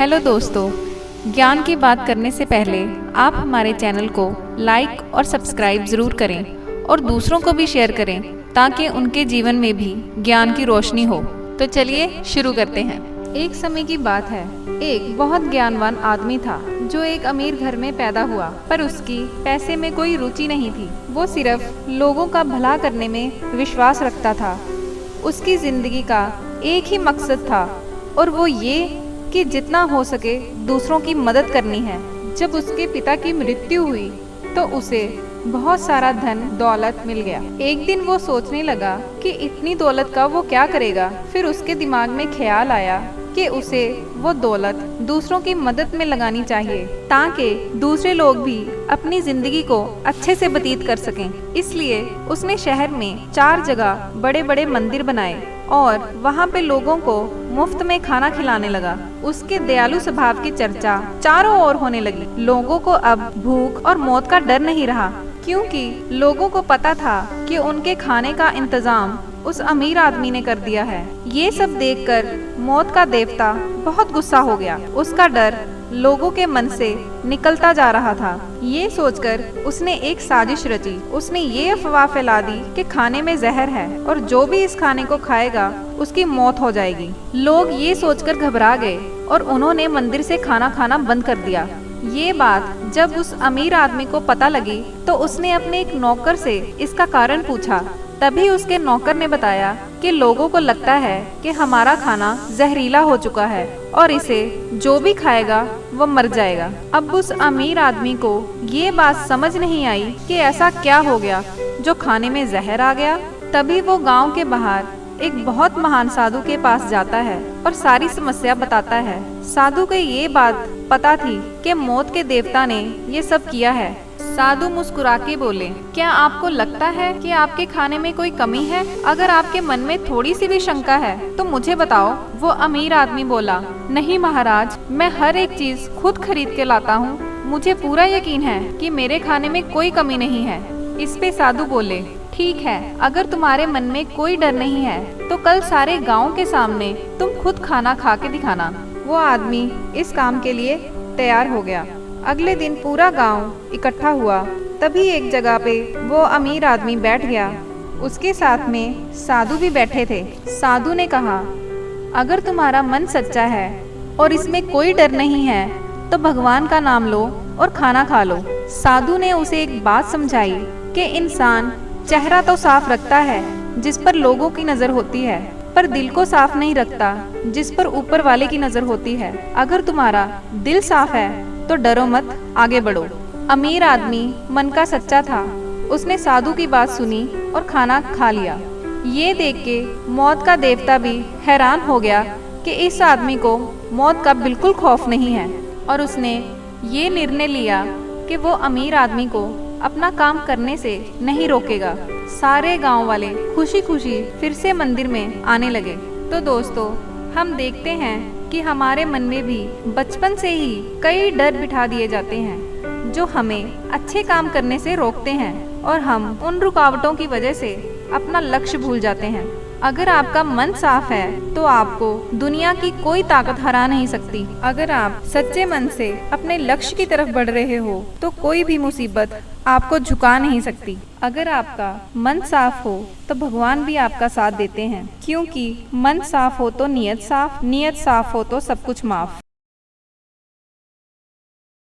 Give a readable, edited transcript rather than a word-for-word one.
Hello दोस्तों, ज्ञान की बात करने से पहले आप हमारे चैनल को लाइक और सब्सक्राइब ज़रूर करें और दूसरों को भी शेयर करें ताकि उनके जीवन में भी ज्ञान की रोशनी हो। तो चलिए शुरू करते हैं। एक समय की बात है, एक बहुत ज्ञानवान आदमी था जो एक अमीर घर में पैदा हुआ, पर उसकी पैसे में कोई रुचि नहीं थी। वो सिर्फ लोगों का भला करने में विश्वास रखता था। उसकी जिंदगी का एक ही मकसद था और वो ये कि जितना हो सके दूसरों की मदद करनी है। जब उसके पिता की मृत्यु हुई तो उसे बहुत सारा धन दौलत मिल गया। एक दिन वो सोचने लगा कि इतनी दौलत का वो क्या करेगा। फिर उसके दिमाग में ख्याल आया कि उसे वो दौलत दूसरों की मदद में लगानी चाहिए ताकि दूसरे लोग भी अपनी जिंदगी को अच्छे से व्यतीत कर सकें। इसलिए उसने शहर में 4 जगह बड़े बड़े मंदिर बनाए और वहाँ पे लोगों को मुफ्त में खाना खिलाने लगा। उसके दयालु स्वभाव की चर्चा चारों ओर होने लगी। लोगों को अब भूख और मौत का डर नहीं रहा, क्योंकि लोगों को पता था कि उनके खाने का इंतजाम उस अमीर आदमी ने कर दिया है। ये सब देखकर मौत का देवता बहुत गुस्सा हो गया। उसका डर लोगों के मन से निकलता जा रहा था। ये सोचकर उसने एक साजिश रची। उसने ये अफवाह फैला दी कि खाने में जहर है और जो भी इस खाने को खाएगा उसकी मौत हो जाएगी। लोग ये सोचकर घबरा गए और उन्होंने मंदिर से खाना खाना बंद कर दिया। ये बात जब उस अमीर आदमी को पता लगी तो उसने अपने एक नौकर से इसका कारण पूछा। तभी उसके नौकर ने बताया कि लोगों को लगता है कि हमारा खाना जहरीला हो चुका है और इसे जो भी खाएगा वो मर जाएगा। अब उस अमीर आदमी को ये बात समझ नहीं आई कि ऐसा क्या हो गया जो खाने में जहर आ गया। तभी वो गांव के बाहर एक बहुत महान साधु के पास जाता है और सारी समस्या बताता है। साधु को ये बात पता थी कि मौत के देवता ने ये सब किया है। साधु मुस्कुरा के बोले, क्या आपको लगता है कि आपके खाने में कोई कमी है? अगर आपके मन में थोड़ी सी भी शंका है तो मुझे बताओ। वो अमीर आदमी बोला, नहीं महाराज, मैं हर एक चीज खुद खरीद के लाता हूँ। मुझे पूरा यकीन है कि मेरे खाने में कोई कमी नहीं है। इस पे साधु बोले, ठीक है, अगर तुम्हारे मन में कोई डर नहीं है तो कल सारे गाँव के सामने तुम खुद खाना खा के दिखाना। वो आदमी इस काम के लिए तैयार हो गया। अगले दिन पूरा गांव इकट्ठा हुआ। तभी एक जगह पे वो अमीर आदमी बैठ गया। उसके साथ में साधु भी बैठे थे। साधु ने कहा, अगर तुम्हारा मन सच्चा है और इसमें कोई डर नहीं है तो भगवान का नाम लो और खाना खा लो। साधु ने उसे एक बात समझाई कि इंसान चेहरा तो साफ रखता है जिस पर लोगों की नजर होती है, पर दिल को साफ नहीं रखता जिस पर ऊपर वाले की नजर होती है। अगर तुम्हारा दिल साफ है तो डरो मत, आगे बढ़ो। अमीर आदमी मन का सच्चा था। उसने साधु की बात सुनी और खाना खा लिया। ये देख के मौत का देवता भी हैरान हो गया कि इस आदमी को मौत का बिल्कुल खौफ नहीं है और उसने ये निर्णय लिया कि वो अमीर आदमी को अपना काम करने से नहीं रोकेगा। सारे गांव वाले खुशी खुशी फिर से मंदिर में आने लगे। तो दोस्तों, हम देखते हैं कि हमारे मन में भी बचपन से ही कई डर बिठा दिए जाते हैं जो हमें अच्छे काम करने से रोकते हैं और हम उन रुकावटों की वजह से अपना लक्ष्य भूल जाते हैं। अगर आपका मन साफ है तो आपको दुनिया की कोई ताकत हरा नहीं सकती। अगर आप सच्चे मन से अपने लक्ष्य की तरफ बढ़ रहे हो तो कोई भी मुसीबत आपको झुका नहीं सकती। अगर आपका मन साफ हो तो भगवान भी आपका साथ देते हैं, क्योंकि मन साफ हो तो नीयत साफ हो तो सब कुछ माफ।